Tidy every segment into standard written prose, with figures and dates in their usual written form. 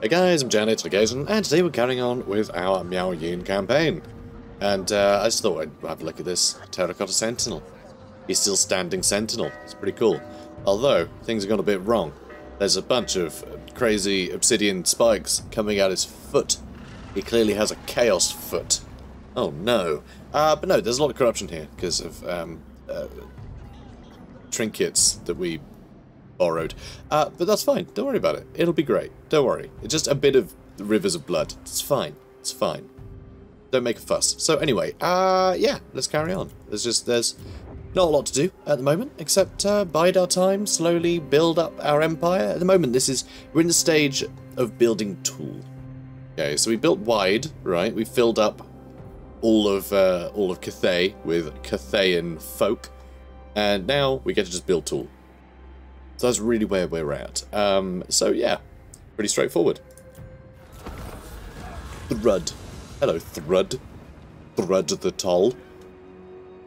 Hey guys, I'm JanetOnOccasion, and today we're carrying on with our Miao Ying campaign. And I just thought I'd have a look at this terracotta sentinel. He's still standing sentinel. It's pretty cool. Although, things have gone a bit wrong. There's a bunch of crazy obsidian spikes coming out his foot. He clearly has a chaos foot. Oh no. But no, there's a lot of corruption here because of trinkets that we borrowed. But that's fine. Don't worry about it. It'll be great. Don't worry. It's just a bit of the rivers of blood. It's fine. It's fine. Don't make a fuss. So anyway, yeah, let's carry on. There's not a lot to do at the moment, except bide our time, slowly build up our empire. At the moment, we're in the stage of building tool. Okay, so we built wide, right? We filled up all of Cathay with Cathayan folk, and now we get to just build tool. So that's really where we're at. So yeah, pretty straightforward. Thrud. Hello, Thrud. Thrud the Toll.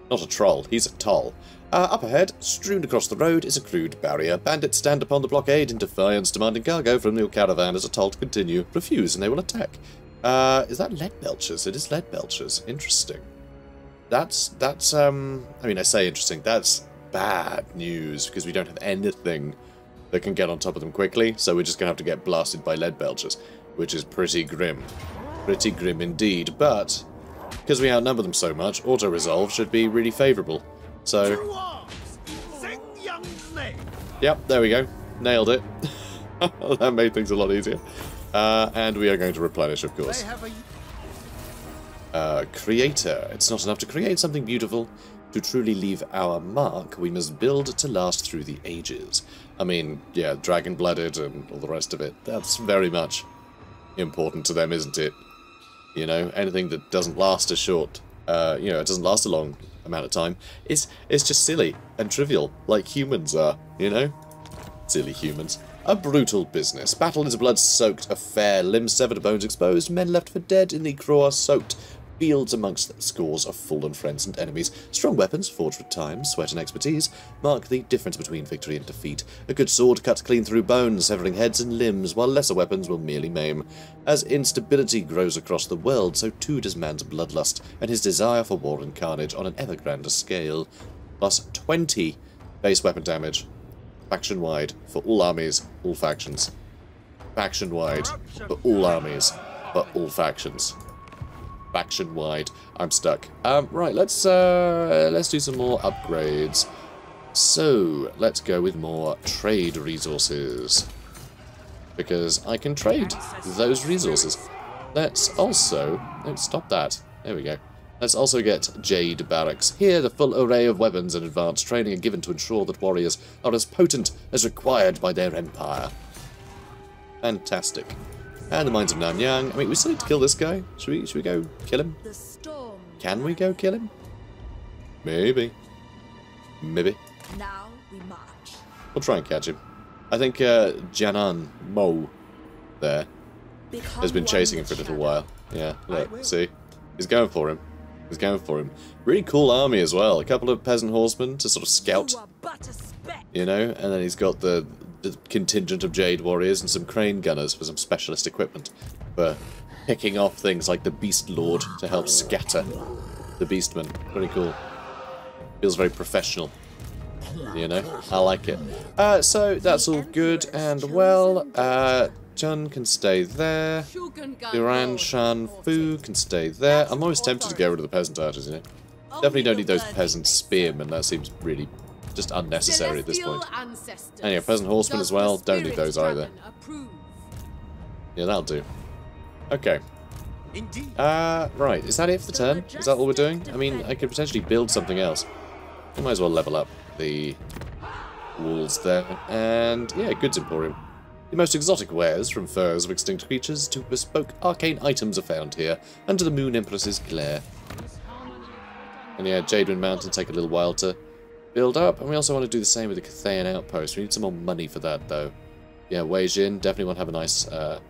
Not a troll, he's a toll. Up ahead, strewn across the road, is a crude barrier. Bandits stand upon the blockade in defiance, demanding cargo from your caravan as a toll to continue. Refuse and they will attack. Is that lead belchers? It is lead belchers. Interesting. That's I mean, I say interesting, that's bad news, because we don't have anything that can get on top of them quickly, so we're just going to have to get blasted by lead belchers, which is pretty grim. Pretty grim indeed, but because we outnumber them so much, auto-resolve should be really favourable. So, yep, there we go. Nailed it. That made things a lot easier. And we are going to replenish, of course. Creator. It's not enough to create something beautiful. To truly leave our mark, we must build to last through the ages. I mean, yeah, dragon-blooded and all the rest of it. That's very much important to them, isn't it? You know, anything that doesn't last a short, you know, it doesn't last a long amount of time, it's just silly and trivial, like humans are, you know? Silly humans. A brutal business. Battle is a blood-soaked affair, limbs severed, bones exposed, men left for dead in the craw-soaked fields amongst scores of fallen friends and enemies. Strong weapons, forged with time, sweat and expertise, mark the difference between victory and defeat. A good sword cuts clean through bones, severing heads and limbs, while lesser weapons will merely maim. As instability grows across the world, so too does man's bloodlust, and his desire for war and carnage on an ever grander scale. Plus 20 base weapon damage, faction-wide, for all armies, all factions. Faction-wide, for all armies, for all factions. Faction-wide. I'm stuck. Right, let's do some more upgrades. So, let's go with more trade resources. Because I can trade those resources. Let's also... No, stop that. There we go. Let's also get Jade Barracks. Here, the full array of weapons and advanced training are given to ensure that warriors are as potent as required by their empire. Fantastic. And the Mines of Nanyang. I mean, we still need to kill this guy. Should we go kill him? Can we go kill him? Maybe. Maybe. Now we march. We'll try and catch him. I think Janan Mo there has been chasing him for a little while. Yeah, look, see? He's going for him. He's going for him. Really cool army as well. A couple of peasant horsemen to sort of scout. You know, and then he's got the contingent of Jade Warriors and some Crane Gunners for some specialist equipment for picking off things like the Beast Lord to help scatter the Beastmen. Pretty cool. Feels very professional. You know? I like it. So, that's all good and well. Chun can stay there. Duran Shan Fu can stay there. I'm always tempted to get rid of the peasant archers, you know? Definitely don't need those peasant spearmen. That seems really just unnecessary at this point. And yeah, peasant horsemen as well. Don't need those either. Yeah, that'll do. Okay. Right. Is that it for the turn? Is that all we're doing? I mean, I could potentially build something else. We might as well level up the walls there. And yeah, goods emporium. The most exotic wares, from furs of extinct creatures to bespoke arcane items, are found here, under the Moon Empress's glare. And yeah, Jadewind Mountain take a little while to build up, and we also want to do the same with the Cathayan outpost. We need some more money for that, though. Yeah, Wei Jin, definitely want to have a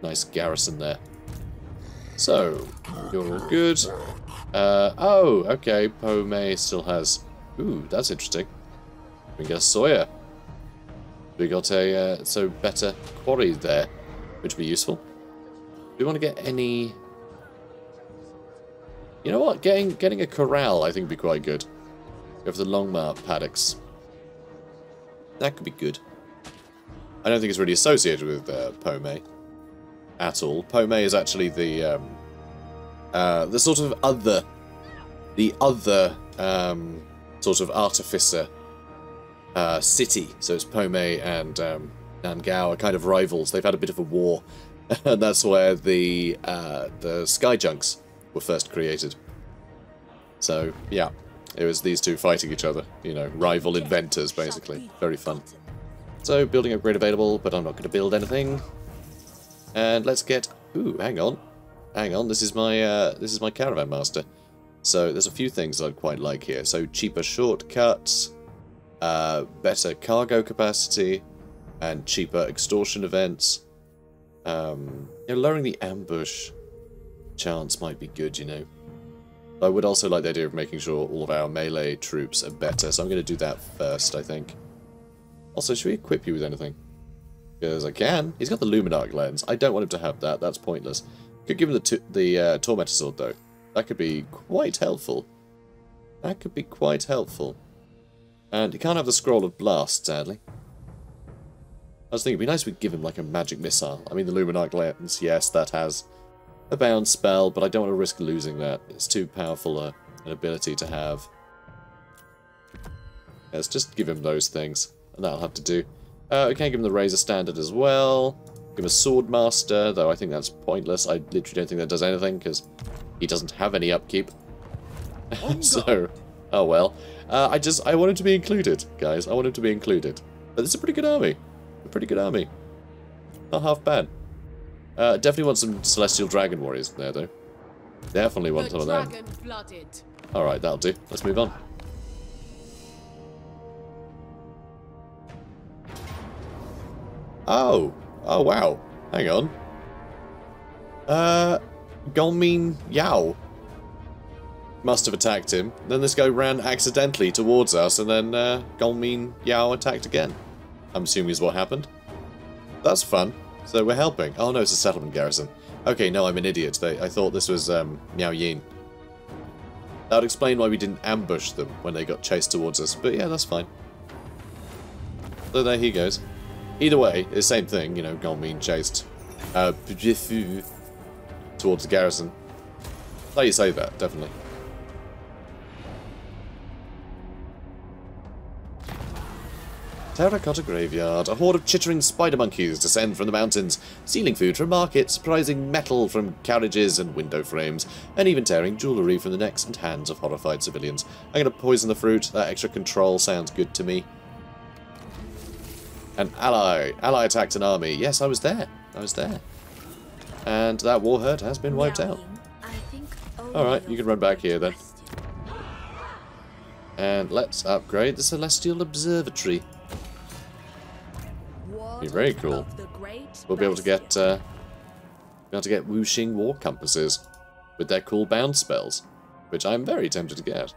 nice garrison there. So, you're all good. Oh, okay, Po Mei still has... Ooh, that's interesting. We can get a Sawyer. We got a, so better quarry there. which would be useful. Do we want to get any... You know what? Getting a corral, I think, would be quite good. Go for the Longmar paddocks. That could be good. I don't think it's really associated with Pome at all. Pome is actually the sort of other... The other sort of artificer city. So it's Pome and Nangao are kind of rivals. They've had a bit of a war. And that's where the Sky Junks were first created. So, yeah. It was these two fighting each other. You know, rival inventors, basically. Very fun. So, building upgrade available, but I'm not going to build anything. And let's get... Ooh, hang on. Hang on, this is my Caravan Master. So, there's a few things I'd quite like here. So, cheaper shortcuts, better cargo capacity, and cheaper extortion events. You know, lowering the ambush chance might be good, you know. I would also like the idea of making sure all of our melee troops are better, so I'm going to do that first, I think. Also, should we equip you with anything? Because I can. He's got the Luminarch lens. I don't want him to have that. That's pointless. Could give him the Tormentor Sword, though. That could be quite helpful. That could be quite helpful. And he can't have the Scroll of Blast, sadly. I was thinking it'd be nice if we give him like a magic missile. I mean, the Luminarch lens, yes, that has a bound spell, but I don't want to risk losing that. It's too powerful an ability to have. Let's just give him those things, and that'll have to do. We can give him the Razor Standard as well. Give him a Sword Master, though I think that's pointless. I literally don't think that does anything, because he doesn't have any upkeep. So, oh well. I want him to be included, guys. I want him to be included. But it's a pretty good army. A pretty good army. Not half bad. Definitely want some Celestial Dragon Warriors in there, though. Definitely want some of them. Alright, that'll do. Let's move on. Oh! Oh, wow. Hang on. Gongmin Yao must have attacked him. Then this guy ran accidentally towards us, and then Gongmin Yao attacked again. I'm assuming is what happened. That's fun. So we're helping. Oh no, it's a settlement garrison. Okay, no, I'm an idiot. I thought this was Miao Ying. That would explain why we didn't ambush them when they got chased towards us. But yeah, that's fine. So there he goes. Either way, it's the same thing, you know, Gongmin chased towards the garrison. How you say that, definitely. Terracotta Graveyard. A horde of chittering spider monkeys descend from the mountains, stealing food from markets, prizing metal from carriages and window frames, and even tearing jewellery from the necks and hands of horrified civilians. I'm going to poison the fruit. That extra control sounds good to me. An ally. Ally attacked an army. Yes, I was there. I was there. And that war herd has been wiped out. Alright, you can run back here then. And let's upgrade the Celestial Observatory. Be very cool. We'll be able to get Wuxing War Compasses with their cool bound spells, which I'm very tempted to get.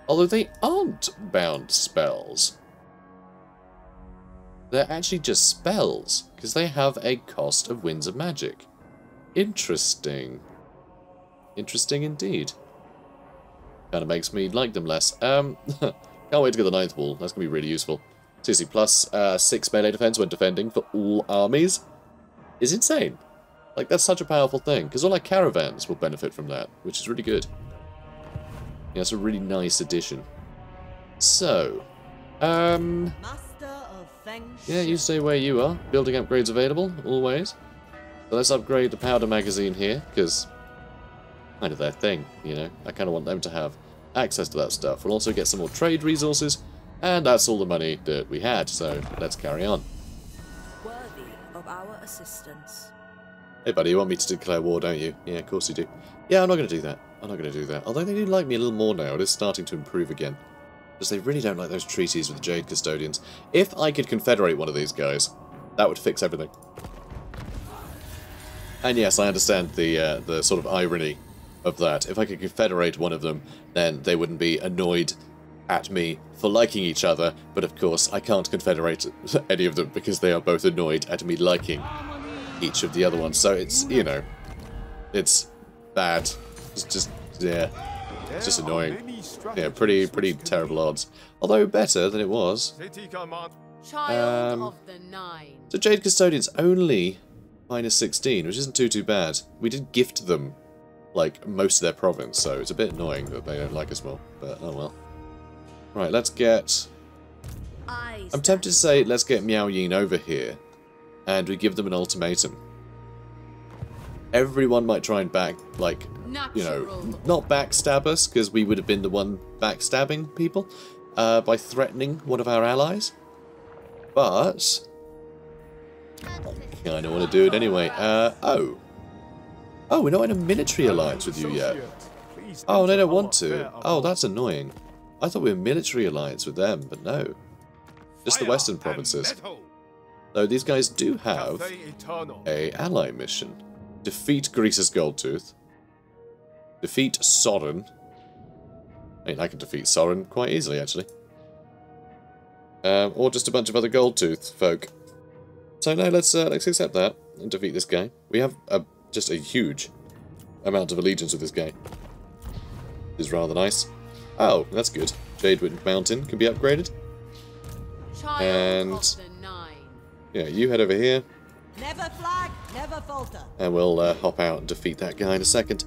Although they aren't bound spells. They're actually just spells, because they have a cost of Winds of Magic. Interesting. Interesting indeed. Kind of makes me like them less. Can't wait to get the 9th wall. That's going to be really useful. Seriously, plus 6 melee defense when defending for all armies is insane. Like, that's such a powerful thing, because all our caravans will benefit from that, which is really good. Yeah, it's a really nice addition. So, yeah, you stay where you are. Building upgrades available, always. So let's upgrade the powder magazine here, because kind of their thing, you know. I kind of want them to have access to that stuff. We'll also get some more trade resources, and that's all the money that we had, so let's carry on. Worthy of our assistance. Hey buddy, you want me to declare war, don't you? Yeah, of course you do. Yeah, I'm not going to do that. I'm not going to do that. Although they do like me a little more now. It is starting to improve again. Because they really don't like those treaties with the Jade Custodians. If I could confederate one of these guys, that would fix everything. And yes, I understand the sort of irony of that. If I could confederate one of them, then they wouldn't be annoyed at me for liking each other, but of course I can't confederate any of them because they are both annoyed at me liking each of the other ones. So it's, you know, it's bad. It's just, yeah, it's just annoying. Yeah, pretty terrible odds. Although better than it was. Child of the Nine. So Jade Custodians only -16, which isn't too bad. We did gift them, like, most of their province, so it's a bit annoying that they don't like us more, but oh well. Right, let's get... I'm tempted to say, let's get Miao Ying over here, and we give them an ultimatum. Everyone might try and you know, not backstab us, because we would have been the one backstabbing people, by threatening one of our allies. But I don't want to do it anyway. Oh, we're not in a military alliance with you yet. Oh, they don't want to. Oh, that's annoying. I thought we were in military alliance with them, but no. Just the western provinces. Though these guys do have a ally mission. Defeat Grease's Goldtooth. Defeat Soren. I mean, I can defeat Soren quite easily, actually. Or just a bunch of other Goldtooth folk. So no, let's accept that and defeat this guy. We have just a huge amount of allegiance with this guy. Is rather nice. Oh, that's good. Jadewind Mountain can be upgraded. And yeah, you head over here. Never flag, never falter. And we'll hop out and defeat that guy in a second.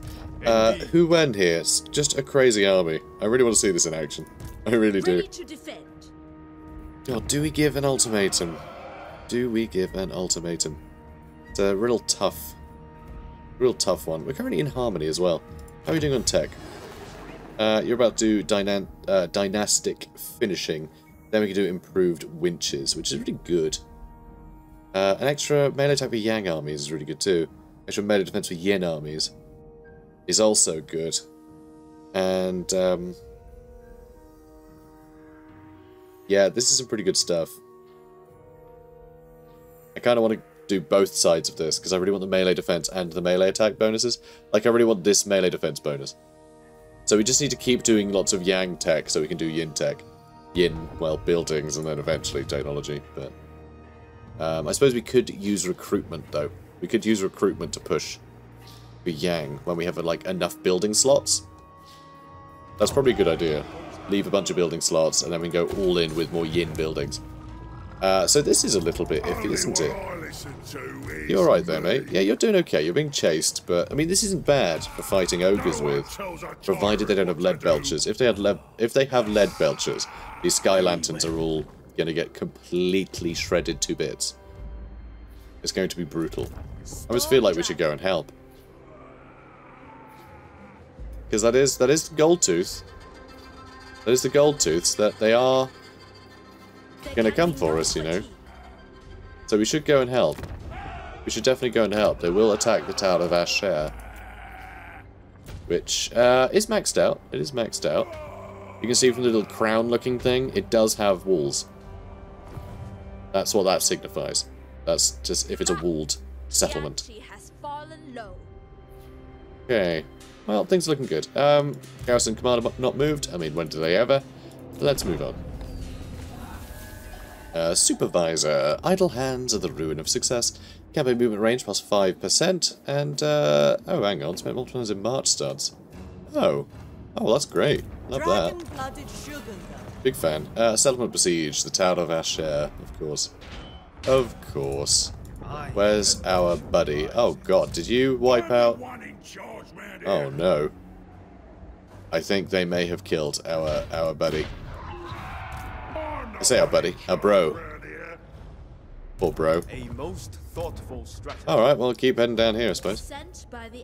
Who went here? It's just a crazy army. I really want to see this in action. I really do. Ready to defend. God, do we give an ultimatum? Do we give an ultimatum? It's a real tough one. We're currently in harmony as well. How are you doing on tech? You're about to do dynastic finishing. Then we can do improved winches, which is really good. An extra melee attack for Yang armies is really good too. Extra melee defense for Yin armies is also good. And yeah, this is some pretty good stuff. I kind of want to do both sides of this, because I really want the melee defense and the melee attack bonuses. Like, I really want this melee defense bonus. So we just need to keep doing lots of Yang tech so we can do Yin tech. Yin, well, buildings, and then eventually technology, but... I suppose we could use recruitment, though. We could use recruitment to push for Yang when we have, like, enough building slots. That's probably a good idea. Leave a bunch of building slots, and then we can go all in with more Yin buildings. So this is a little bit iffy, isn't it? You're alright there, mate. Yeah, you're doing okay. You're being chased, but, I mean, this isn't bad for fighting ogres with, provided they don't have lead belchers. If they have lead belchers, these sky lanterns are all going to get completely shredded to bits. It's going to be brutal. I just feel like we should go and help. Because that is the Goldtooth. That is the Goldtooths, that they are going to come for us, you know. So we should go and help. We should definitely go and help. They will attack the Tower of Asher, which is maxed out. It is maxed out. You can see from the little crown-looking thing, it does have walls. That's what that signifies. That's just if it's a walled settlement. Okay. Well, things are looking good. Garrison commander not moved. I mean, when do they ever? Let's move on. Supervisor. Idle hands are the ruin of success. Campaign movement range plus 5%. And, oh, hang on. Spent multiple times in March studs. Oh. Oh, well, that's great. Love that. Big fan. Settlement besiege. The Tower of Asher, of course. Of course. Where's our buddy? Oh, God. Did you wipe out... Oh, no. I think they may have killed our buddy. I say our buddy. Our bro. Poor bro. Alright, well, keep heading down here, I suppose.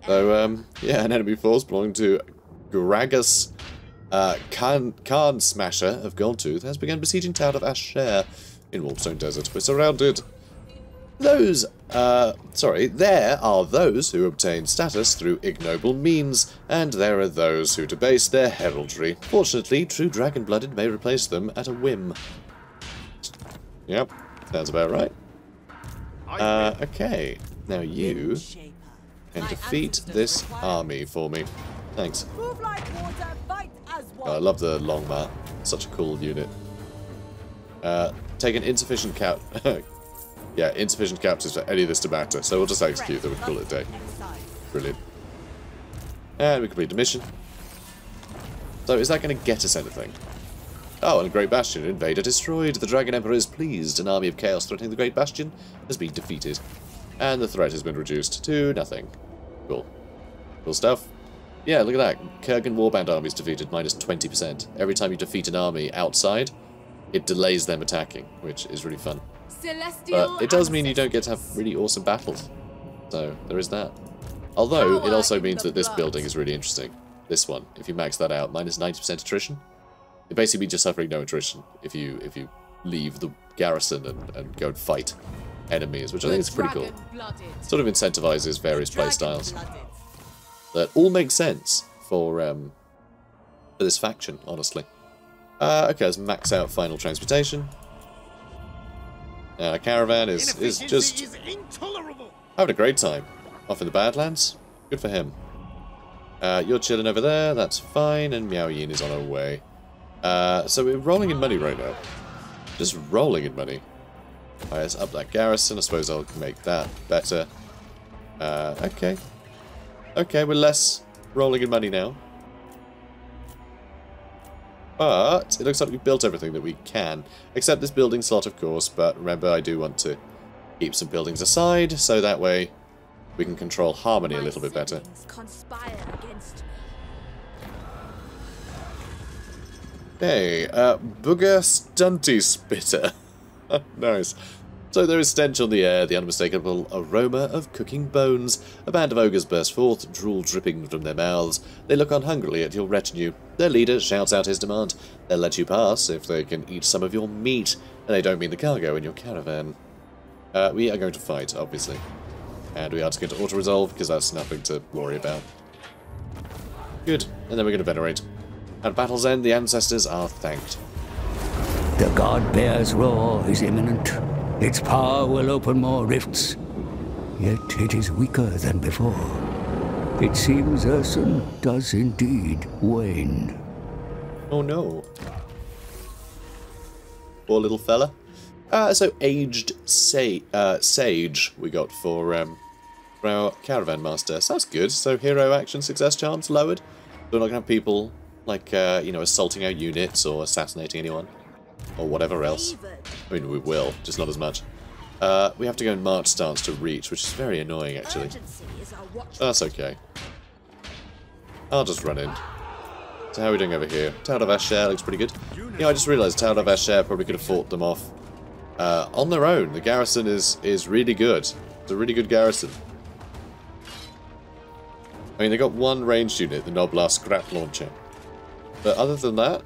So, yeah, an enemy force belonging to Gragas Khan Smasher of Goldtooth has begun besieging Tower of Asher in Warpstone Desert. We're surrounded. There are those who obtain status through ignoble means, and there are those who debase their heraldry. Fortunately, true dragon-blooded may replace them at a whim. Yep, sounds about right. Okay, now you can defeat this army for me. Thanks. I love the Longmarch. Such a cool unit. Take an insufficient Yeah, insufficient captives for any of this to matter, so we'll just execute them and call it a day. Brilliant. And we complete the mission. So is that going to get us anything? Oh, and Great Bastion, invader destroyed. The Dragon Emperor is pleased. An army of chaos threatening the Great Bastion has been defeated. And the threat has been reduced to nothing. Cool. Cool stuff. Yeah, look at that. Kurgan Warband army is defeated, minus 20%. Every time you defeat an army outside, it delays them attacking, which is really fun. But it does mean you don't get to have really awesome battles. So, there is that. Although, it also means that this building is really interesting. This one, if you max that out, minus 90% attrition. It basically means you're suffering no attrition if you leave the garrison and go and fight enemies, which I think is pretty cool. Sort of incentivizes various playstyles. That all makes sense for this faction, honestly. Okay, let's max out final transportation. Caravan is just having a great time. Off in the Badlands. Good for him. You're chilling over there, that's fine, and Miao Ying is on her way. So we're rolling in money right now. Just rolling in money. Alright, let's up that garrison. I suppose I'll make that better. Okay. Okay, we're less rolling in money now. But it looks like we've built everything that we can. Except this building slot, of course. But remember, I do want to keep some buildings aside, so that way we can control harmony a little bit better. Hey, Booger Stunty Spitter. Nice. So there is stench on the air, the unmistakable aroma of cooking bones. A band of ogres burst forth, drool dripping from their mouths. They look on hungrily at your retinue. Their leader shouts out his demand. They'll let you pass if they can eat some of your meat. And they don't mean the cargo in your caravan. We are going to fight, obviously. And we are just going to auto-resolve, because that's nothing to worry about. Good. And then we're going to venerate. At battle's end, the ancestors are thanked. The God Bear's roar is imminent. Its power will open more rifts. Yet it is weaker than before. It seems Urson does indeed wane. Oh no. Poor little fella. So aged sage we got for our Caravan Master. Sounds good. So hero action success chance lowered. So we're not going to have people like, you know, assaulting our units or assassinating anyone. Or whatever else. I mean, we will, just not as much. We have to go in march stance to reach, which is very annoying, actually. That's okay. I'll just run in. So how are we doing over here? Tower of Asher looks pretty good. You know, I just realised Tower of Asher probably could have fought them off on their own. The garrison is really good. It's a really good garrison. I mean, they got one ranged unit, the Noblar Scrap Launcher. But other than that,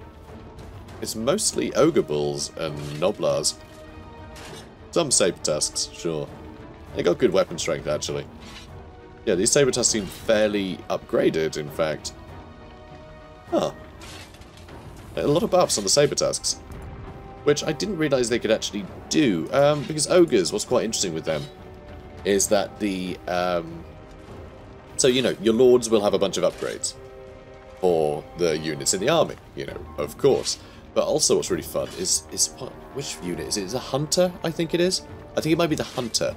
it's mostly Ogre Bulls and Noblars. Some Saber Tusks, sure. They got good weapon strength, actually. Yeah, these Saber Tusks seem fairly upgraded, in fact. Huh. A lot of buffs on the Saber Tusks. Which I didn't realise they could actually do. Because Ogres, what's quite interesting with them, is that the... so, you know, your Lords will have a bunch of upgrades for the units in the army, you know, of course. But also what's really fun is what, which unit is it? Is it a Hunter, I think it is? I think it might be the Hunter.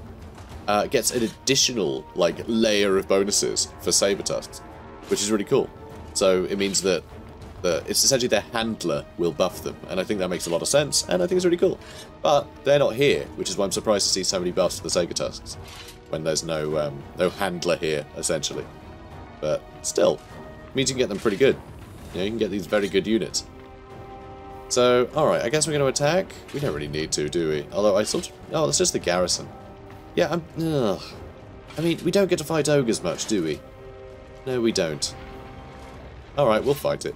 Gets an additional, like, layer of bonuses for Saber Tusks, which is really cool. So it means that it's essentially their handler will buff them, and I think that makes a lot of sense, and I think it's really cool. But they're not here, which is why I'm surprised to see so many buffs for the Saber Tusks, when there's no handler here, essentially. But still, it means you can get them pretty good. You know, you can get these very good units. So, alright, I guess we're going to attack. We don't really need to, do we? Although I sort of... Oh, that's just the garrison. Yeah, I mean, we don't get to fight ogres much, do we? No, we don't. Alright, we'll fight it.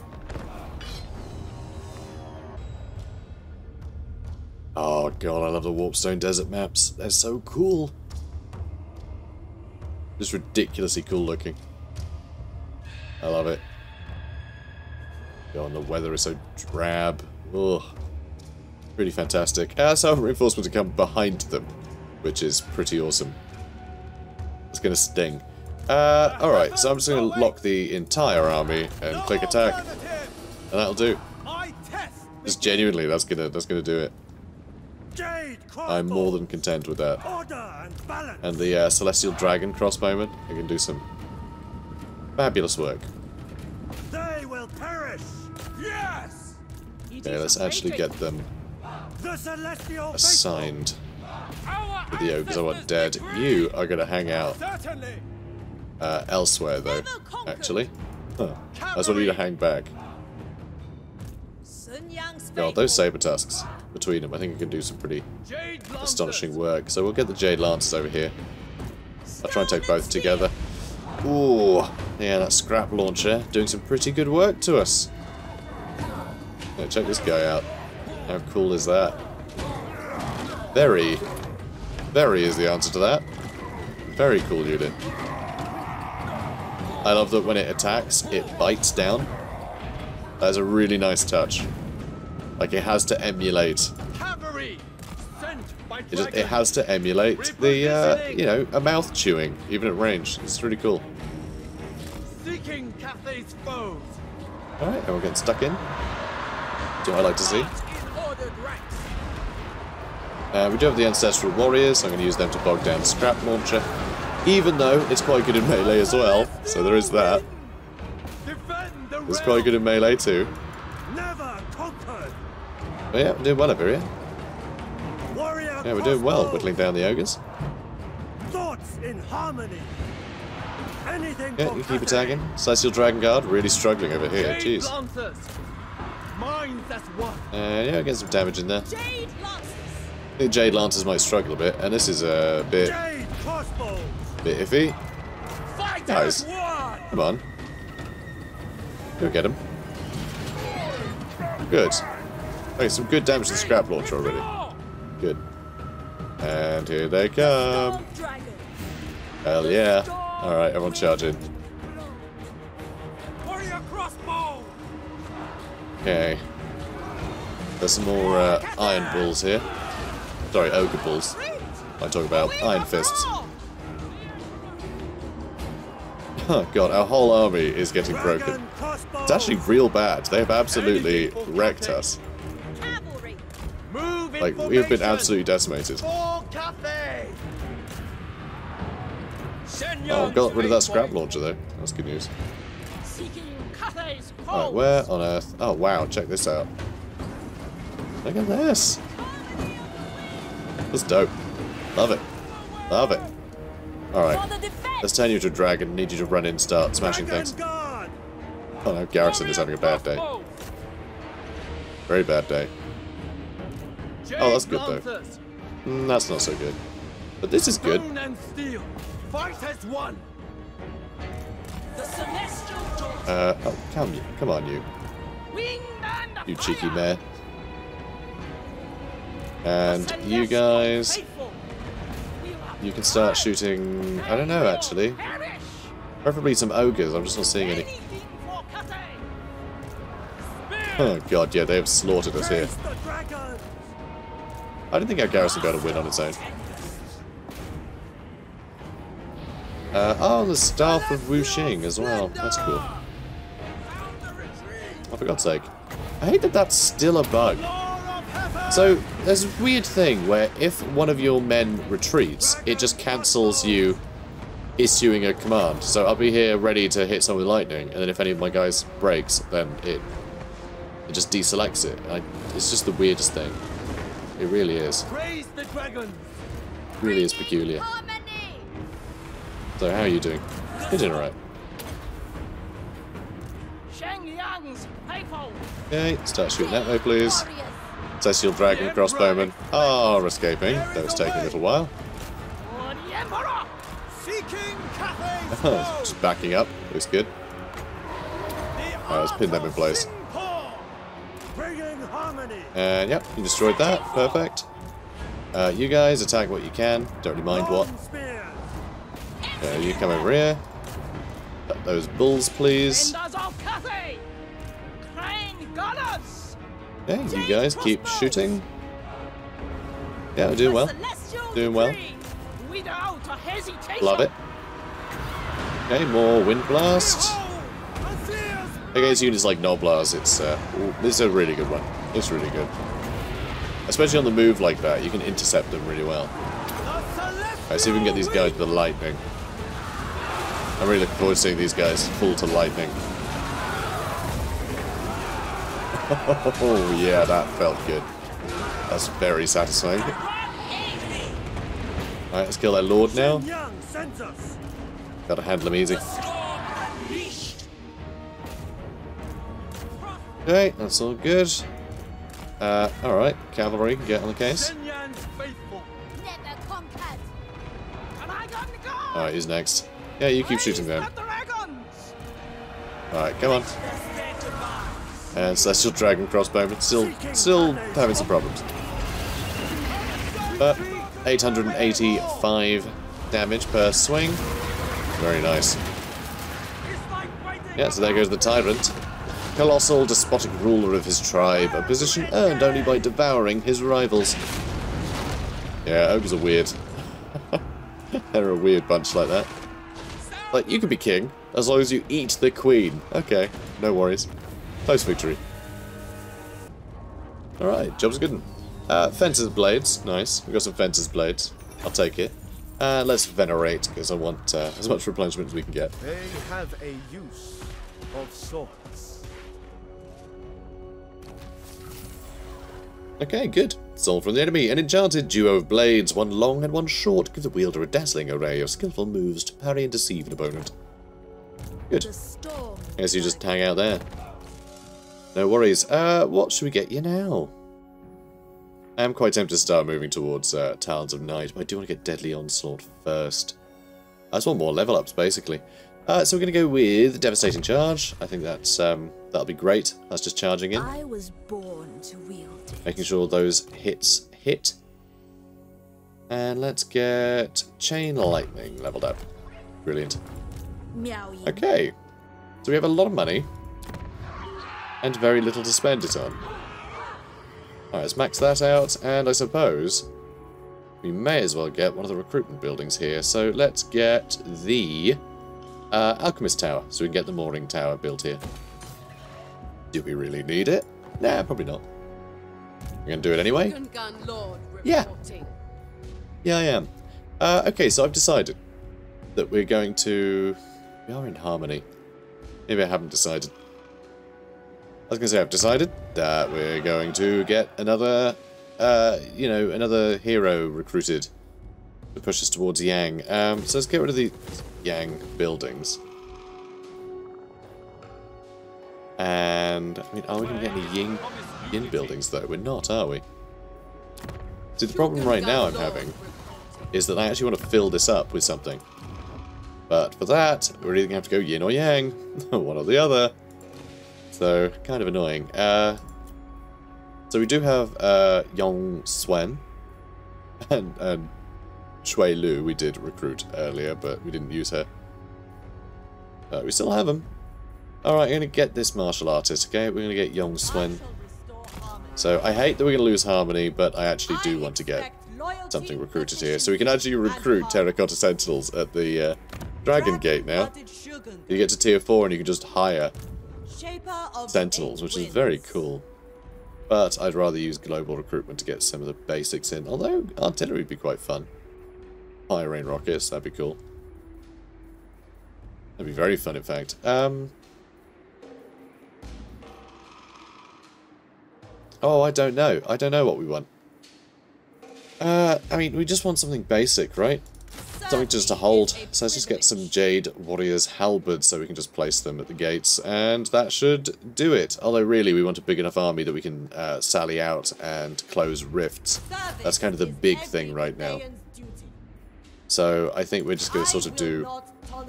Oh god, I love the Warpstone Desert maps. They're so cool. Just ridiculously cool looking. I love it. God, and the weather is so drab. Ugh. Really fantastic. So reinforcements to come behind them, which is pretty awesome. It's going to sting. Alright, so I'm just going to lock the entire army and click attack. And that'll do. Just genuinely, that's gonna do it. I'm more than content with that. And the Celestial Dragon crossbowmen, I can do some fabulous work. They will perish. Yes. Okay, let's actually get them assigned to the ogres I want dead. You are going to hang out elsewhere, though, actually. Huh. I just want you to hang back. God, those saber tusks between them, I think I can do some pretty astonishing work. So we'll get the Jade Lancers over here. I'll try and take both together. Ooh, yeah, that scrap launcher doing some pretty good work to us. Yeah, check this guy out. How cool is that? Very is the answer to that. Very cool unit. I love that when it attacks, it bites down. That is a really nice touch. Like, it has to emulate. It has to emulate the, you know, a mouth chewing, even at range. It's really cool. Seeking Cathay's foes. Alright, and we're getting stuck in. Do I like to see? We do have the Ancestral Warriors, so I'm going to use them to bog down the scrap launcher. Even though it's quite good in melee as well, so there is that. It's quite good in melee too. Never conquered. But yeah, we're doing well over here. Yeah, we're doing well, whittling down the ogres. Thoughts in harmony. Anything Yeah, you keep attacking. Celestial Dragon Guard really struggling over here. Jeez. Yeah, get some damage in there. The Jade Lancers might struggle a bit, and this is a bit iffy. Guys, come on. Go get him. Good. Okay, some good damage to the scrap launcher already. Good. And here they come. Hell yeah. Alright, everyone charge in. Okay. There's some more Iron Bulls here. Sorry, Ogre Bulls. I talk about Iron Fists. Oh god, our whole army is getting broken. It's actually real bad. They have absolutely wrecked us. Like, we have been absolutely decimated. Oh, got rid of that scrap launcher though. That's good news. Alright, where on earth? Oh wow, check this out. Look at this. That's dope. Love it. Love it. Alright. Let's turn you to a dragon. Need you to run in and start smashing things. Oh no, Garrison is having a bad day. Very bad day. Oh, that's good though. That's not so good. But this is good. Oh, come on, you. You cheeky mare. And you guys, you can start shooting, I don't know actually. Preferably some ogres, I'm just not seeing any. Oh god, yeah, they have slaughtered us here. I don't think our garrison will be able to win on its own. Oh, the Staff of Wuxing as well. That's cool. Oh, for God's sake. I hate that that's still a bug. So, there's a weird thing where if one of your men retreats, it just cancels you issuing a command. So I'll be here ready to hit someone with lightning, and then if any of my guys breaks, then it just deselects it. It's just the weirdest thing. It really is. It really is peculiar. So how are you doing? You're doing alright. Okay, start shooting that way, please. Celestial Dragon crossbowmen are escaping. That was taking a little while. Just backing up. Looks good. Alright, let's pin them in place. And yep, you destroyed that. Perfect. You guys attack what you can. Don't really mind what. You come over here. Those bulls, please. Okay, you guys keep shooting. Yeah, we're doing well. Doing well. Love it. Okay, more Wind Blast. Against units like Noblars, it's this is a really good one. It's really good. Especially on the move like that, you can intercept them really well. Alright, see if we can get these guys with the lightning. I'm really looking forward to seeing these guys full to lightning. Oh yeah, that felt good. That's very satisfying. Alright, let's kill their lord now. Gotta handle him easy. Okay, that's all good. Alright, cavalry can get on the case. Alright, who's next? Yeah, you keep shooting them. Alright, come on. And Celestial Dragon Crossbowman still having some problems. But 885 damage per swing. Very nice. Yeah, so there goes the Tyrant. Colossal, despotic ruler of his tribe, a position earned only by devouring his rivals. Yeah, ogres are weird. They're a weird bunch like that. Like, you could be king, as long as you eat the queen. Okay, no worries. Close victory. Alright, job's good. Fencer's blades, nice. We've got some Fencer's blades. I'll take it. Let's venerate, because I want as much replenishment as we can get. They have a use of swords. Okay, good. Soul from the enemy. An enchanted duo of blades, one long and one short, give the wielder a dazzling array of skillful moves to parry and deceive an opponent. Good. I guess you just hang out there. No worries. What should we get you now? I am quite tempted to start moving towards Talons of Night, but I do want to get Deadly Onslaught first. I just want more level ups, basically. So we're going to go with Devastating Charge. I think that's that'll be great. That's just charging in. I was born to wield it. Making sure those hits hit. And let's get Chain Lightning leveled up. Brilliant. Miao Ying. Okay. So we have a lot of money. And very little to spend it on. Alright, let's max that out. And I suppose we may as well get one of the recruitment buildings here. So let's get the Alchemist Tower. So we can get the Mooring Tower built here. Do we really need it? Nah, probably not. We're going to do it anyway. Yeah. Yeah, I am. Okay, so I've decided that we're going to... We are in harmony. Maybe I haven't decided. I was going to say I've decided that we're going to get another, you know, another hero recruited to push us towards Yang. So let's get rid of the Yang buildings. And, I mean, are we going to get any Yin buildings, though? We're not, are we? See, the problem right now I'm having is that I actually want to fill this up with something. But for that, we're either going to have to go Yin or Yang, one or the other. So, kind of annoying. So we do have Yong Swen and Shui Lu we did recruit earlier, but we didn't use her. We still have them. Alright, I'm going to get this martial artist, okay? We're going to get Yong Swen. So I hate that we're going to lose Harmony, but I actually do want to get something recruited here. So we can actually recruit Terracotta Sentinels at the Dragon Gate now. You get to tier 4 and you can just hire Sentinels, which is very cool. But I'd rather use global recruitment to get some of the basics in. Although artillery would be quite fun. High rain rockets, that'd be cool. That'd be very fun, in fact. Oh, I don't know. I don't know what we want. I mean, we just want something basic, right? Something just to hold. So let's just get some Jade Warriors halberds so we can just place them at the gates. And that should do it. Although, really, we want a big enough army that we can sally out and close rifts. That's kind of the big thing right now. So I think we're just going to sort of do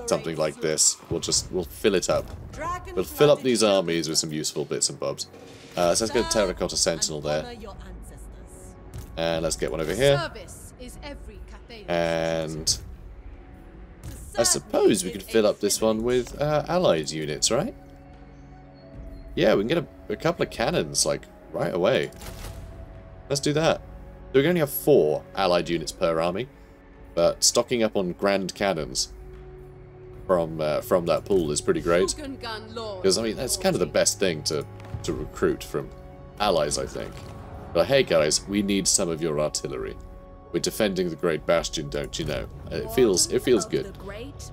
something like this. We'll fill it up. We'll fill up these armies with some useful bits and bobs. So let's get a Terracotta Sentinel there. And let's get one over here. And I suppose we could fill up this one with allied units, right? Yeah, we can get a couple of cannons, like, right away. Let's do that. So we can only have 4 allied units per army. But stocking up on grand cannons from that pool is pretty great. Because, I mean, that's kind of the best thing to recruit from allies, I think. But hey guys, we need some of your artillery. We're defending the Great Bastion, don't you know? It feels good.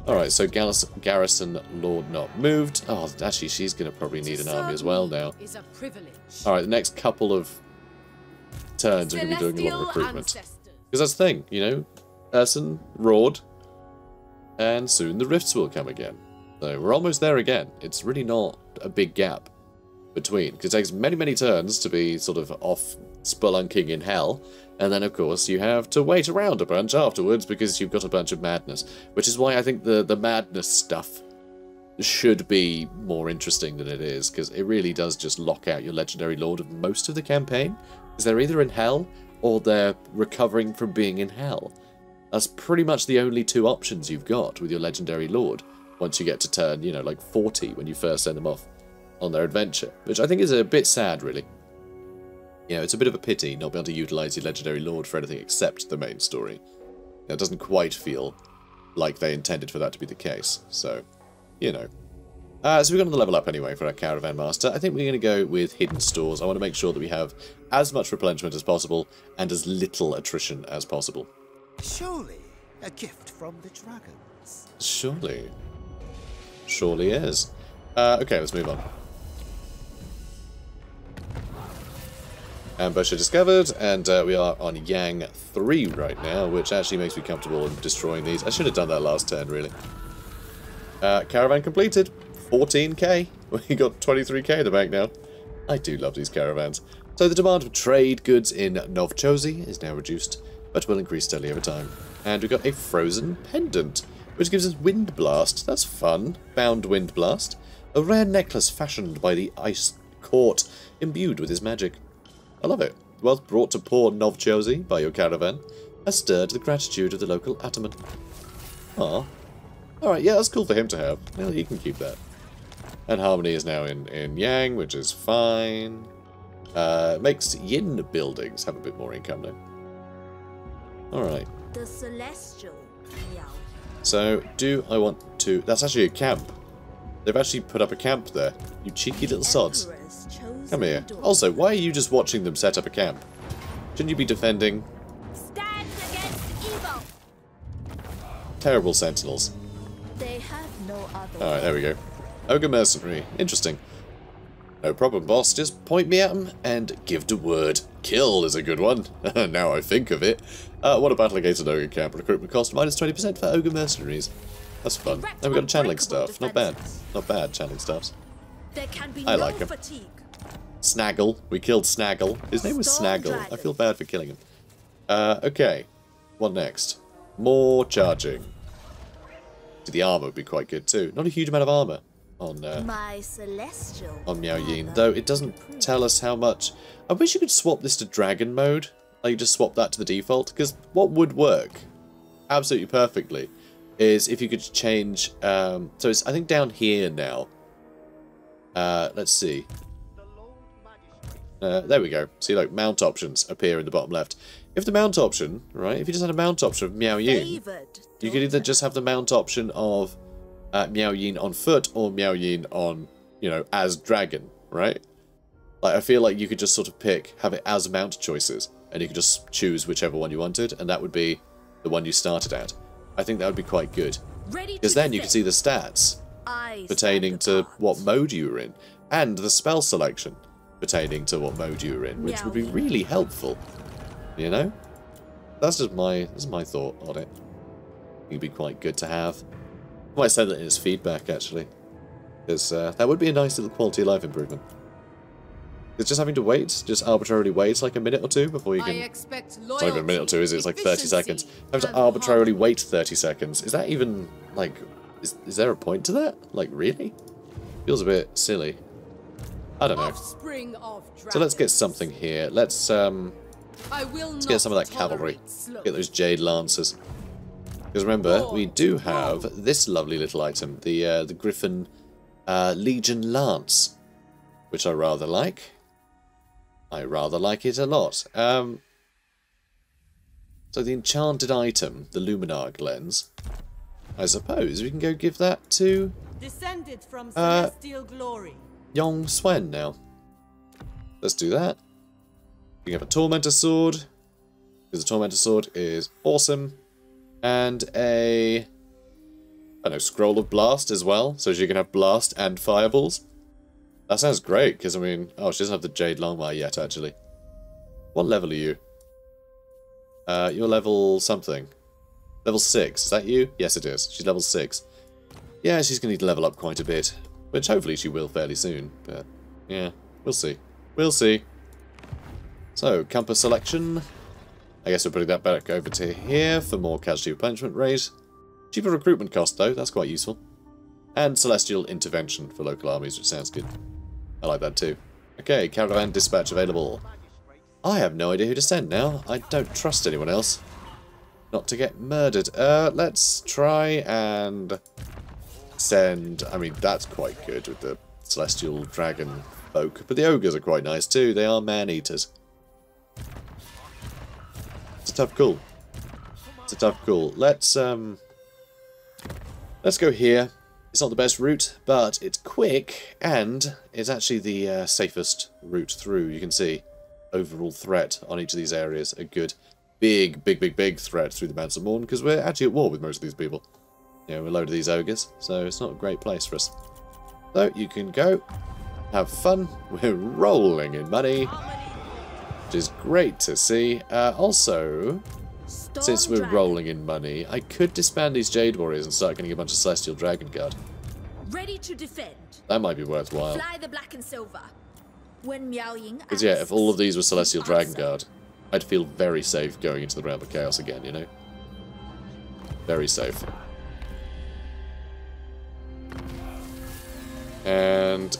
Alright, so Garrison Lord not moved. Oh, actually, she's going to probably need an army as well now. Alright, the next couple of turns, we're going to be doing a lot of recruitment. Because that's the thing, you know? Urson, Rord, and soon the Rifts will come again. So we're almost there again. It's really not a big gap between, because it takes many, many turns to be sort of off spelunking in hell, and then of course you have to wait around a bunch afterwards because you've got a bunch of madness, which is why I think the madness stuff should be more interesting than it is, because it really does just lock out your legendary lord of most of the campaign, because they're either in hell or they're recovering from being in hell. That's pretty much the only two options you've got with your legendary lord once you get to turn, you know, like 40 when you first send them off on their adventure, which I think is a bit sad, really. You know, it's a bit of a pity not being able to utilise your legendary lord for anything except the main story. It doesn't quite feel like they intended for that to be the case, so, you know. So we're going to level up anyway for our Caravan Master. I think we're going to go with hidden stores. I want to make sure that we have as much replenishment as possible and as little attrition as possible. Surely a gift from the dragons. Surely. Surely is. Okay, let's move on. Ambusher discovered, and we are on Yang 3 right now, which actually makes me comfortable in destroying these. I should have done that last turn, really. Caravan completed. 14k. We got 23k in the bank now. I do love these caravans. So the demand for trade goods in Novchozy is now reduced, but will increase steadily over time. And we've got a frozen pendant, which gives us Wind Blast. That's fun. Bound Wind Blast. A rare necklace fashioned by the Ice Court, imbued with his magic. I love it. Wealth brought to poor Novchozy by your caravan has stirred the gratitude of the local ataman. Ah. Alright, yeah, that's cool for him to have. Well, he can keep that. And Harmony is now in Yang, which is fine. Makes Yin buildings have a bit more income now. Alright. The Celestial Miao. So, do I want to... That's actually a camp. They've actually put up a camp there. You cheeky little sods. Come here. Also, why are you just watching them set up a camp? Shouldn't you be defending? Stand against evil. Terrible sentinels. They have no other. Alright, there we go. Ogre Mercenary. Interesting. No problem, boss. Just point me at them and give the word. Kill is a good one. Now I think of it. What a battle against an ogre camp. Recruitment cost minus 20% for ogre mercenaries. That's fun. And we've got a channeling staff. Not bad. Not bad, channeling staffs. There can be I like him. fatigue. Snaggle. We killed Snaggle. His name was Snaggle. I feel bad for killing him. Okay. What next? More charging. The armor would be quite good too. Not a huge amount of armor on Miao Ying, though it doesn't tell us how much. I wish you could swap this to dragon mode. Like, just swap that to the default, because what would work absolutely perfectly is if you could change. So it's, I think, down here now. Let's see. There we go. See, like, mount options appear in the bottom left. If the mount option, right, if you just had a mount option of Miao Ying, you could either just have the mount option of Miao Ying on foot or Miao Ying on, you know, as dragon, right? Like, I feel like you could just sort of have it as mount choices, and you could just choose whichever one you wanted, and that would be the one you started at. I think that would be quite good. Because then you could see the stats pertaining to what mode you were in, and the spell selection pertaining to what mode you were in, which would be really helpful. You know? That's just my thought on it. It'd be quite good to have. I might say that in his feedback, actually. Because that would be a nice little quality of life improvement. It's just having to wait, just arbitrarily wait like a minute or two before you can... It's not even a minute or two, is it? It's like 30 seconds. Having to arbitrarily wait 30 seconds. Is that even, like... Is there a point to that? Like, really? Feels a bit silly. I don't know. So let's get something here. Let's get some of that cavalry. Get those Jade Lancers. Because remember, we do have this lovely little item, the Griffin Legion Lance, which I rather like. I rather like it a lot. So the enchanted item, the Luminarch lens, I suppose we can go give that to Descended from celestial glory. Yong Swen now. Let's do that. We have a Tormentor Sword, because the Tormentor Sword is awesome. And a, I don't know, Scroll of Blast as well, so she can have Blast and Fireballs. That sounds great, because I mean, oh, she doesn't have the Jade Longmire yet, actually. What level are you? You're level something. Level 6, is that you? Yes, it is. She's level 6. Yeah, she's going to need to level up quite a bit, which hopefully she will fairly soon, but yeah, we'll see. We'll see. So, Compass selection. I guess we're putting that back over to here for more casualty replenishment rate. Cheaper recruitment cost, though. That's quite useful. And Celestial Intervention for local armies, which sounds good. I like that, too. Okay, Caravan Dispatch available. I have no idea who to send now. I don't trust anyone else. Not to get murdered. Let's try and send... I mean, that's quite good with the Celestial Dragon folk. But the Ogres are quite nice, too. They are man-eaters. It's a tough call. It's a tough call. Let's go here. It's not the best route, but it's quick, and it's actually the safest route through. You can see overall threat on each of these areas. A good, big threat through the Mountains of Morn, because we're actually at war with most of these people. You know, we're a load of these ogres, so it's not a great place for us. So, you can go. Have fun. We're rolling in money. Which is great to see. Also, since we're rolling in money, I could disband these Jade Warriors and start getting a bunch of Celestial Dragon Guard. Ready to defend. That might be worthwhile. Fly the black and silver. When Miao Ying Because yeah, if all of these were Celestial Dragon Guard, I'd feel very safe going into the Realm of Chaos again, you know? Very safe. And,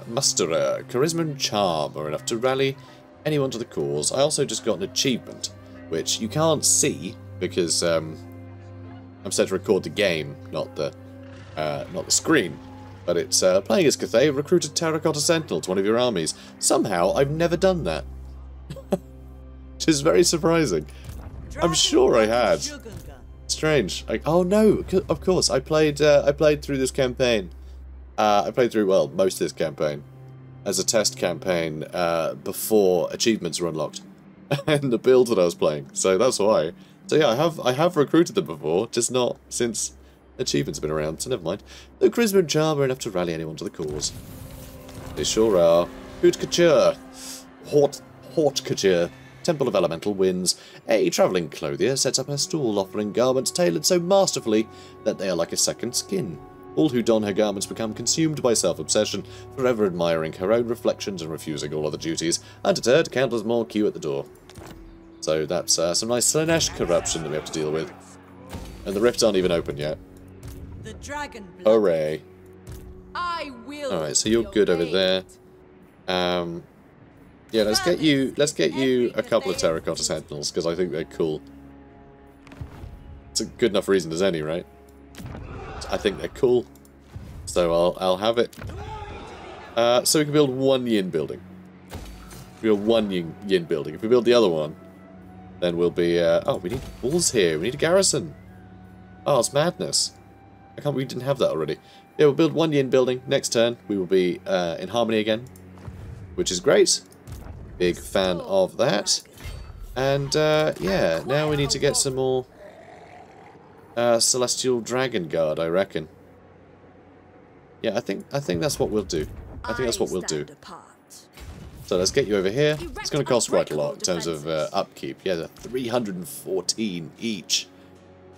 Musterer. Charisma and Charm are enough to rally anyone to the cause. I also just got an achievement, which you can't see because I'm set to record the game, not the screen. But it's playing as Cathay, recruit a Terracotta Sentinel to one of your armies. Somehow, I've never done that. Which is very surprising. I'm sure I had. Strange. Oh no, of course, I played through this campaign. I played through, well, most of this campaign as a test campaign before achievements were unlocked. And the build that I was playing, so that's why. So yeah, I have recruited them before, just not since achievements have been around, so never mind. The Charisma and Charm are enough to rally anyone to the cause. They sure are. Haute Couture. Haute Couture. Temple of Elemental wins. A travelling clothier sets up her stall, offering garments tailored so masterfully that they are like a second skin. All who don her garments become consumed by self-obsession, forever admiring her own reflections and refusing all other duties. Undeterred, countless more queue at the door. So that's some nice Slanesh corruption that we have to deal with. And the rifts aren't even open yet. The dragon Hooray. I will. Alright, so you're good over there. Yeah, let's get you a couple of Terracotta Sentinels, because I think they're cool. It's a good enough reason as any, right? I think they're cool. So I'll have it. So we can build one Yin building. We build one Yin building. If we build the other one, then we'll be oh, we need walls here. We need a garrison. Oh, it's madness. I can't believe we didn't have that already. Yeah, we'll build one Yin building. Next turn, we will be in harmony again, which is great. Big fan of that. And yeah, now we need to get some more Celestial Dragon Guard, I reckon. Yeah, I think that's what we'll do. I think that's what we'll do. So let's get you over here. It's going to cost quite a lot in terms of upkeep. Yeah, they're 314 each.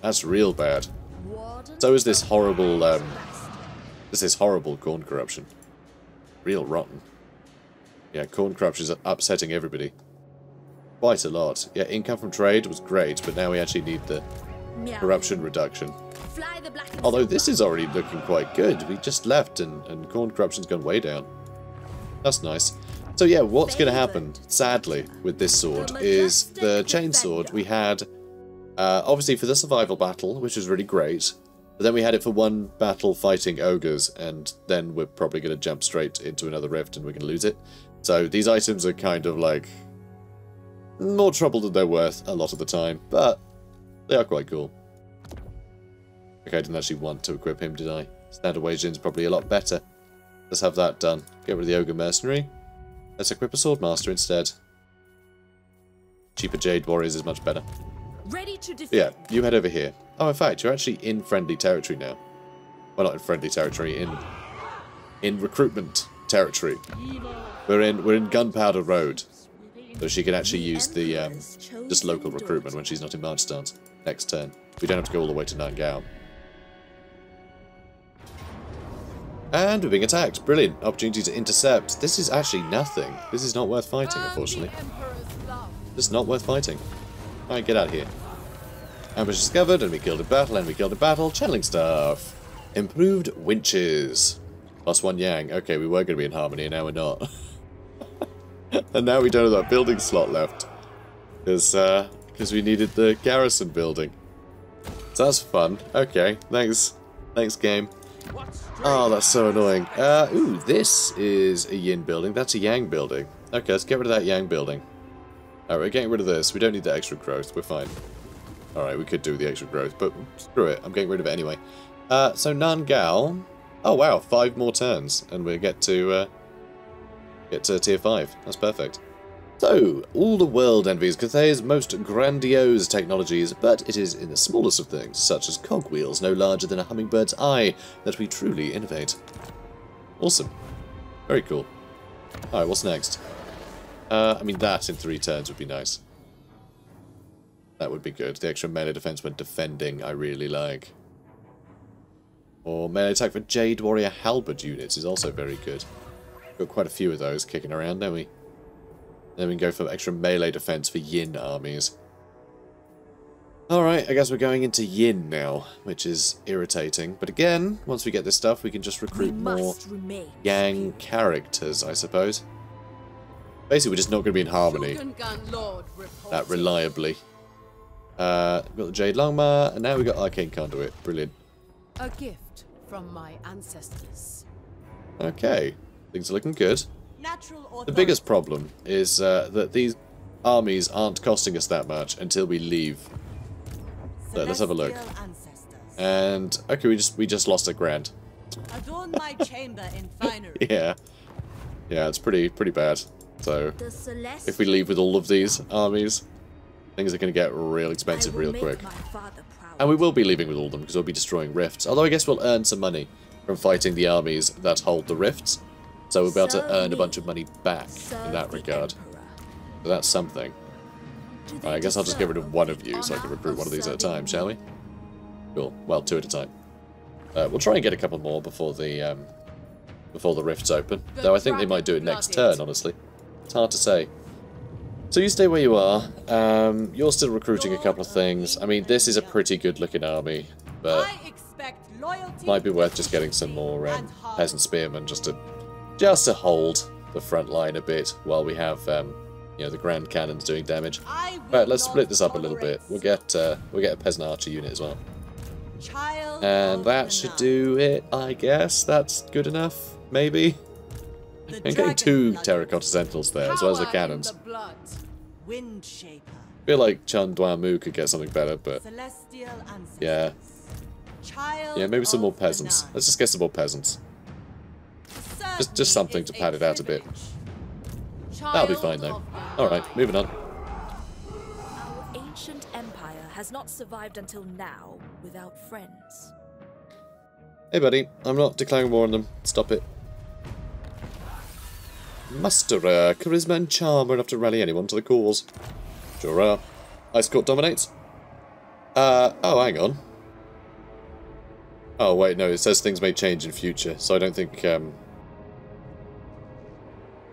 That's real bad. So is this horrible, corn corruption. Real rotten. Yeah, corn corruption is upsetting everybody. Quite a lot. Yeah, income from trade was great, but now we actually need the corruption reduction. Although this is already looking quite good. We just left and corn corruption's gone way down. That's nice. So yeah, what's going to happen, sadly, with this sword is the chainsword we had, obviously for the survival battle, which was really great, but then we had it for one battle fighting ogres, and then we're probably going to jump straight into another rift and we're going to lose it. So these items are kind of like more trouble than they're worth a lot of the time, but they are quite cool. Okay, I didn't actually want to equip him, did I? Standard Wage-In's probably a lot better. Let's have that done. Get rid of the Ogre Mercenary. Let's equip a Sword Master instead. Cheaper Jade Warriors is much better. Ready to defend. Yeah, you head over here. Oh, in fact, you're actually in friendly territory now. Well, not in friendly territory, in recruitment territory. We're in Gunpowder Road, so she can actually use the just local recruitment when she's not in March stance next turn. We don't have to go all the way to Nangao. And we're being attacked. Brilliant. Opportunity to intercept. This is actually nothing. This is not worth fighting, unfortunately. This is not worth fighting. Alright, get out of here. Ambush discovered, and we killed in battle, and we killed in battle. Channeling stuff. Improved winches. +1 Yang. Okay, we were going to be in harmony, and now we're not. And now we don't have that building slot left. Because we needed the garrison building. So that's fun. Okay, thanks. Thanks, game. Oh, that's so annoying. Ooh, this is a Yin building. That's a Yang building. Okay, let's get rid of that Yang building. Alright, we're getting rid of this. We don't need the extra growth. We're fine. Alright, we could do the extra growth, but screw it. I'm getting rid of it anyway. So Nangao. Oh, wow. 5 more turns, and we'll get to tier 5. That's perfect. So, all the world envies Cathay's most grandiose technologies, but it is in the smallest of things, such as cogwheels no larger than a hummingbird's eye, that we truly innovate. Awesome. Very cool. Alright, what's next? I mean, that in 3 turns would be nice. That would be good. The extra melee defense when defending, I really like. Or melee attack for Jade Warrior Halberd units is also very good. Got quite a few of those kicking around, don't we? Then we can go for extra melee defense for Yin armies. Alright, I guess we're going into Yin now, which is irritating. But again, once we get this stuff, we can just recruit more Yang characters, I suppose. Basically, we're just not going to be in harmony that reliably. We've got the Jade Longma, and now we've got Arcane Conduit. Brilliant. A gift from my ancestors. Okay, things are looking good. The biggest problem is that these armies aren't costing us that much until we leave. So let's have a look. And okay, we just lost a grand. Adorn my chamber in finery. Yeah, it's pretty bad. So if we leave with all of these armies, things are going to get real expensive real quick. And we will be leaving with all of them because we'll be destroying rifts. Although I guess we'll earn some money from fighting the armies that hold the rifts. So we'll be able to earn a bunch of money back in that regard. So that's something. Right, I guess I'll just get rid of one of you so I can recruit one of these at a time, shall we? Cool. Well, 2 at a time. We'll try and get a couple more before the rifts open. Though I think they might do it next turn, honestly. It's hard to say. So you stay where you are. You're still recruiting a couple of things. I mean, this is a pretty good looking army, but might be worth just getting some more peasant spearmen just to hold the front line a bit while we have you know, the grand cannons doing damage. Right, let's split this up a little bit. We'll get a peasant archer unit as well. And that should do it, I guess. That's good enough, maybe. I'm getting 2 terracotta sentinels there, as well as the cannons. I feel like Chun Duan Mu could get something better, but yeah. Yeah, maybe some more peasants. Let's just get some more peasants. Just something to pad it out a bit. That'll be fine though. Alright, moving on. Our ancient empire has not survived until now without friends. Hey buddy, I'm not declaring war on them. Stop it. Musterer, charisma and charm are enough to rally anyone to the cause. Sure are. Ice Court dominates. Oh, hang on. Oh, wait, no, it says things may change in future, so I don't think,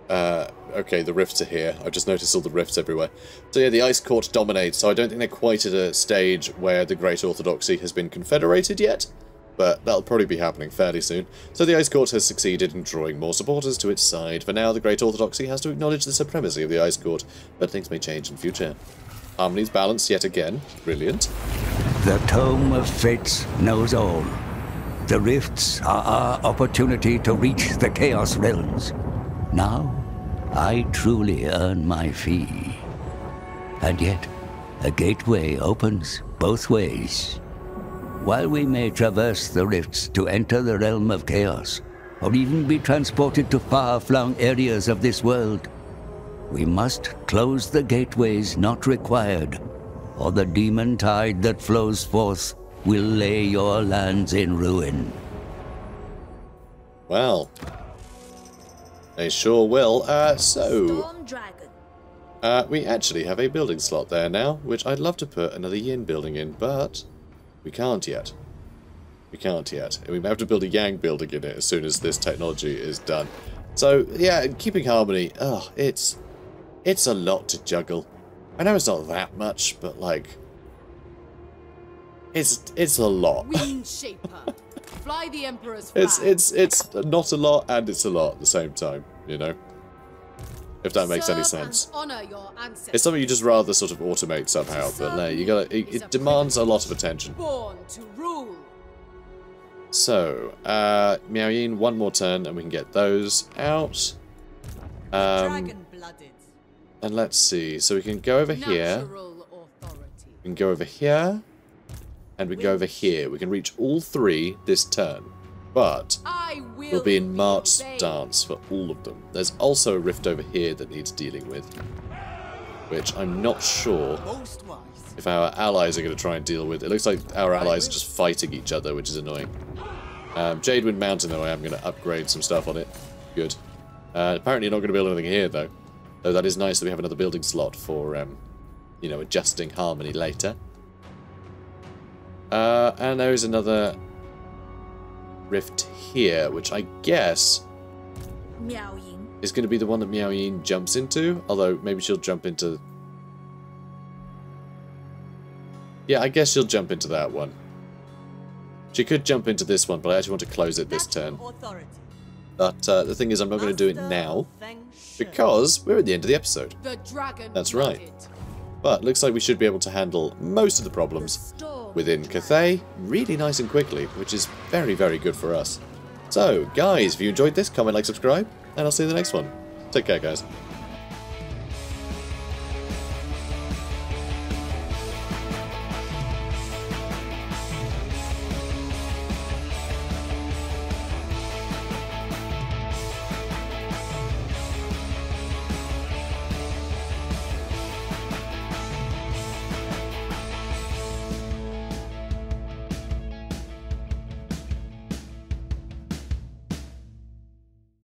okay, the rifts are here. I've just noticed all the rifts everywhere. So yeah, the Ice Court dominates, so I don't think they're quite at a stage where the Great Orthodoxy has been confederated yet, but that'll probably be happening fairly soon. So the Ice Court has succeeded in drawing more supporters to its side. For now, the Great Orthodoxy has to acknowledge the supremacy of the Ice Court, but things may change in future. Harmony's balanced yet again. Brilliant. The Tome of Fates knows all. The rifts are our opportunity to reach the Chaos Realms. Now, I truly earn my fee. And yet, a gateway opens both ways. While we may traverse the rifts to enter the realm of chaos, or even be transported to far-flung areas of this world, We must close the gateways not required, or the demon tide that flows forth will lay your lands in ruin. Well, they sure will. Storm Dragon. We actually have a building slot there now, which I'd love to put another yin building in, but we can't yet. We can't yet. And we have to build a yang building in it as soon as this technology is done. So, yeah, keeping harmony, it's a lot to juggle. I know it's not that much, but, like, it's a lot. Wind Shaper. Fly the Emperor's flag. It's not a lot, and it's a lot at the same time, you know? If that makes any sense. Honor your ancestors. It's something you just rather sort of automate somehow, but you gotta. It demands a lot of attention. Born to rule. So, Miao Ying, one more turn, and we can get those out. Dragon-blooded. And let's see. So we can go over here. We can go over here, and we can go over here. We can reach all three this turn, but we'll be in March stance for all of them. There's also a rift over here that needs dealing with, which I'm not sure if our allies are going to try and deal with. It looks like our allies are just fighting each other, which is annoying. Jadewind Mountain, though, I am going to upgrade some stuff on it. Good. Apparently not going to build anything here, though. Though that is nice that we have another building slot for, you know, adjusting harmony later. And there is another rift here, which I guess Miao Ying is going to be the one that Miao Ying jumps into. Although maybe she'll jump into. Yeah, I guess she'll jump into that one. She could jump into this one, but I actually want to close it this turn. But the thing is, I'm not going to do it now because we're at the end of the episode. That's right. But looks like we should be able to handle most of the problems within Cathay really nice and quickly, which is very, very good for us. So, guys, if you enjoyed this, comment, like, subscribe, and I'll see you in the next one. Take care, guys.